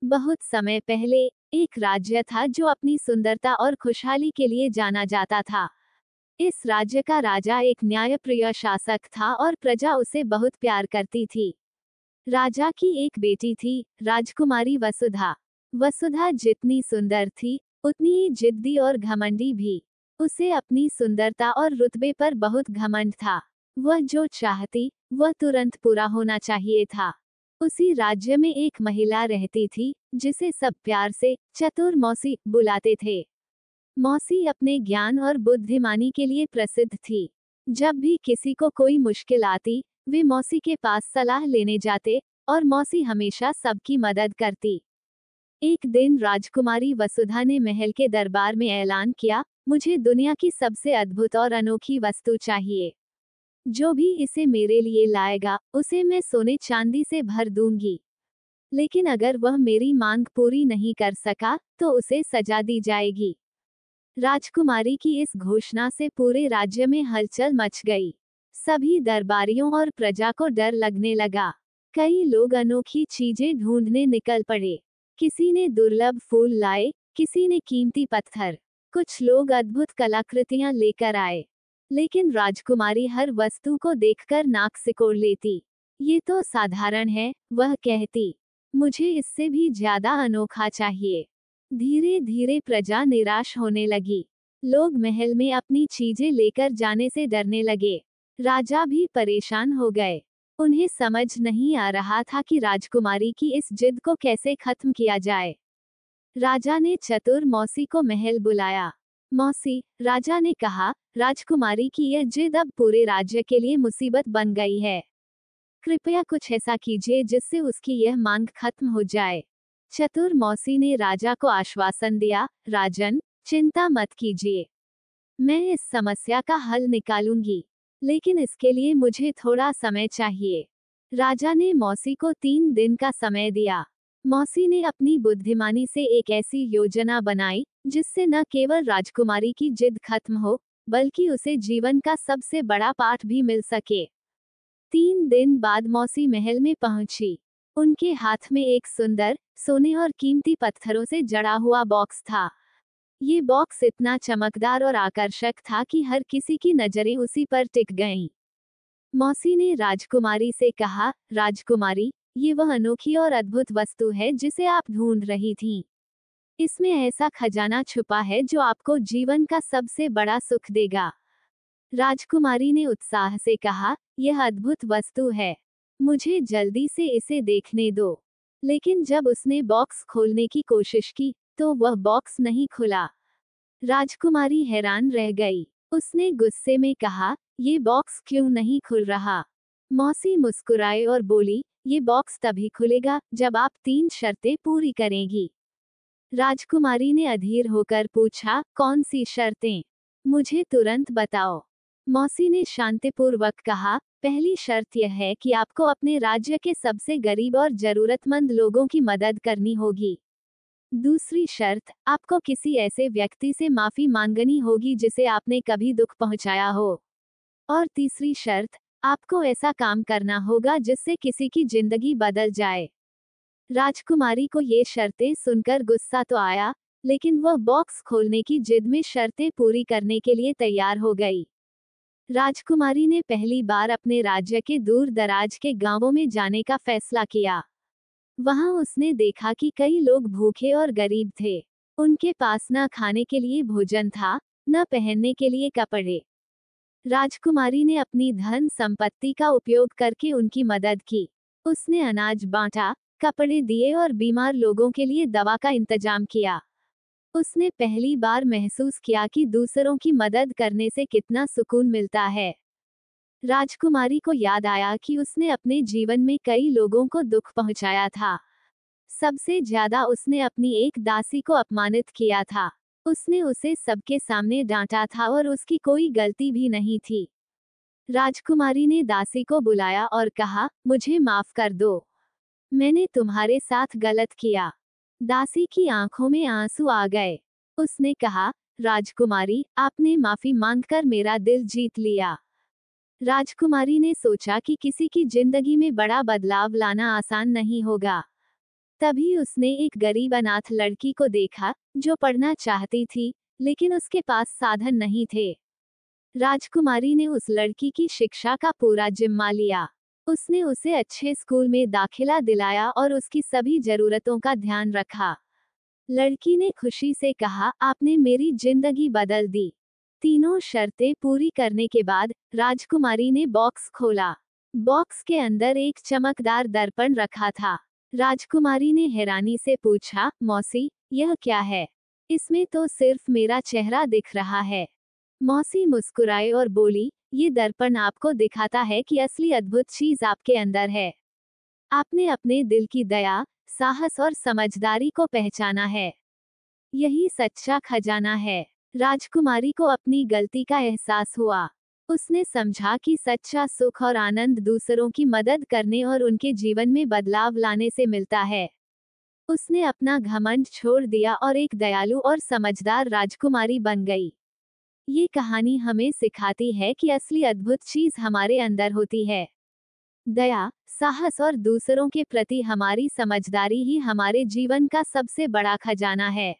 बहुत समय पहले एक राज्य था जो अपनी सुंदरता और खुशहाली के लिए जाना जाता था। इस राज्य का राजा एक न्यायप्रिय शासक था और प्रजा उसे बहुत प्यार करती थी। राजा की एक बेटी थी, राजकुमारी वसुधा। वसुधा जितनी सुंदर थी, उतनी ही जिद्दी और घमंडी भी। उसे अपनी सुंदरता और रुतबे पर बहुत घमंड था। वह जो चाहती, वह तुरंत पूरा होना चाहिए था। उसी राज्य में एक महिला रहती थी, जिसे सब प्यार से चतुर मौसी बुलाते थे। मौसी अपने ज्ञान और बुद्धिमानी के लिए प्रसिद्ध थी। जब भी किसी को कोई मुश्किल आती, वे मौसी के पास सलाह लेने जाते, और मौसी हमेशा सबकी मदद करती। एक दिन राजकुमारी वसुधा ने महल के दरबार में ऐलान किया, मुझे दुनिया की सबसे अद्भुत और अनोखी वस्तु चाहिए। जो भी इसे मेरे लिए लाएगा, उसे मैं सोने चांदी से भर दूंगी। लेकिन अगर वह मेरी मांग पूरी नहीं कर सका, तो उसे सजा दी जाएगी। राजकुमारी की इस घोषणा से पूरे राज्य में हलचल मच गई। सभी दरबारियों और प्रजा को डर लगने लगा। कई लोग अनोखी चीजें ढूंढने निकल पड़े। किसी ने दुर्लभ फूल लाए, किसी ने कीमती पत्थर, कुछ लोग अद्भुत कलाकृतियां लेकर आए। लेकिन राजकुमारी हर वस्तु को देखकर नाक सिकोड़ लेती। ये तो साधारण है, वह कहती। मुझे इससे भी ज्यादा अनोखा चाहिए। धीरे धीरे प्रजा निराश होने लगी। लोग महल में अपनी चीजें लेकर जाने से डरने लगे। राजा भी परेशान हो गए। उन्हें समझ नहीं आ रहा था कि राजकुमारी की इस जिद को कैसे खत्म किया जाए। राजा ने चतुर मौसी को महल बुलाया। मौसी, राजा ने कहा, राजकुमारी की यह जिद अब पूरे राज्य के लिए मुसीबत बन गई है। कृपया कुछ ऐसा कीजिए जिससे उसकी यह मांग खत्म हो जाए। चतुर मौसी ने राजा को आश्वासन दिया, राजन, चिंता मत कीजिए। मैं इस समस्या का हल निकालूंगी। लेकिन इसके लिए मुझे थोड़ा समय चाहिए। राजा ने मौसी को 3 दिन का समय दिया। मौसी ने अपनी बुद्धिमानी से एक ऐसी योजना बनाई, जिससे न केवल राजकुमारी की जिद खत्म हो, बल्कि उसे जीवन का सबसे बड़ा पाठ भी मिल सके। 3 दिन बाद मौसी महल में पहुंची। उनके हाथ में एक सुंदर, सोने और कीमती पत्थरों से जड़ा हुआ बॉक्स था। ये बॉक्स इतना चमकदार और आकर्षक था कि हर किसी की नजरें उसी पर टिक गईं। मौसी ने राजकुमारी से कहा, राजकुमारी, ये वह अनोखी और अद्भुत वस्तु है जिसे आप ढूंढ रही थीं। इसमें ऐसा खजाना छुपा है जो आपको जीवन का सबसे बड़ा सुख देगा। राजकुमारी ने उत्साह से कहा, यह अद्भुत वस्तु है। मुझे जल्दी से इसे देखने दो। लेकिन जब उसने बॉक्स खोलने की कोशिश की, तो वह बॉक्स नहीं खुला। राजकुमारी हैरान रह गई। उसने गुस्से में कहा, ये बॉक्स क्यों नहीं खुल रहा? मौसी मुस्कुराए और बोली, ये बॉक्स तभी खुलेगा जब आप 3 शर्तें पूरी करेंगी। राजकुमारी ने अधीर होकर पूछा, कौन सी शर्तें? मुझे तुरंत बताओ। मौसी ने शांतिपूर्वक कहा, पहली शर्त यह है कि आपको अपने राज्य के सबसे गरीब और जरूरतमंद लोगों की मदद करनी होगी। दूसरी शर्त, आपको किसी ऐसे व्यक्ति से माफी मांगनी होगी जिसे आपने कभी दुख पहुंचाया हो। और तीसरी शर्त, आपको ऐसा काम करना होगा जिससे किसी की जिंदगी बदल जाए। राजकुमारी को ये शर्तें सुनकर गुस्सा तो आया, लेकिन वह बॉक्स खोलने की जिद में शर्तें पूरी करने के लिए तैयार हो गई। राजकुमारी ने पहली बार अपने राज्य के दूर दराज के गांवों में जाने का फैसला किया। वहां उसने देखा कि कई लोग भूखे और गरीब थे। उनके पास न खाने के लिए भोजन था, न पहनने के लिए कपड़े। राजकुमारी ने अपनी धन संपत्ति का उपयोग करके उनकी मदद की। उसने अनाज बांटा, कपड़े दिए और बीमार लोगों के लिए दवा का इंतजाम किया। उसने पहली बार महसूस किया कि दूसरों की मदद करने से कितना सुकून मिलता है। राजकुमारी को याद आया कि उसने अपने जीवन में कई लोगों को दुख पहुंचाया था। सबसे ज्यादा उसने अपनी एक दासी को अपमानित किया था। उसने उसे सबके सामने डांटा था और उसकी कोई गलती भी नहीं थी। राजकुमारी ने दासी को बुलाया और कहा, मुझे माफ कर दो। मैंने तुम्हारे साथ गलत किया। दासी की आंखों में आंसू आ गए। उसने कहा, राजकुमारी, आपने माफी मांगकर मेरा दिल जीत लिया। राजकुमारी ने सोचा कि किसी की जिंदगी में बड़ा बदलाव लाना आसान नहीं होगा। तभी उसने एक गरीब अनाथ लड़की को देखा, जो पढ़ना चाहती थी, लेकिन उसके पास साधन नहीं थे। राजकुमारी ने उस लड़की की शिक्षा का पूरा जिम्मा लिया। उसने उसे अच्छे स्कूल में दाखिला दिलाया और उसकी सभी जरूरतों का ध्यान रखा। लड़की ने खुशी से कहा, आपने मेरी जिंदगी बदल दी। तीनों शर्तें पूरी करने के बाद राजकुमारी ने बॉक्स खोला। बॉक्स के अंदर एक चमकदार दर्पण रखा था। राजकुमारी ने हैरानी से पूछा, मौसी, यह क्या है? इसमें तो सिर्फ मेरा चेहरा दिख रहा है। मौसी मुस्कुराए और बोली, ये दर्पण आपको दिखाता है कि असली अद्भुत चीज आपके अंदर है। आपने अपने दिल की दया, साहस और समझदारी को पहचाना है। यही सच्चा खजाना है। राजकुमारी को अपनी गलती का एहसास हुआ। उसने समझा कि सच्चा सुख और आनंद दूसरों की मदद करने और उनके जीवन में बदलाव लाने से मिलता है। उसने अपना घमंड छोड़ दिया और एक दयालु और समझदार राजकुमारी बन गई। ये कहानी हमें सिखाती है कि असली अद्भुत चीज हमारे अंदर होती है। दया, साहस और दूसरों के प्रति हमारी समझदारी ही हमारे जीवन का सबसे बड़ा खजाना है।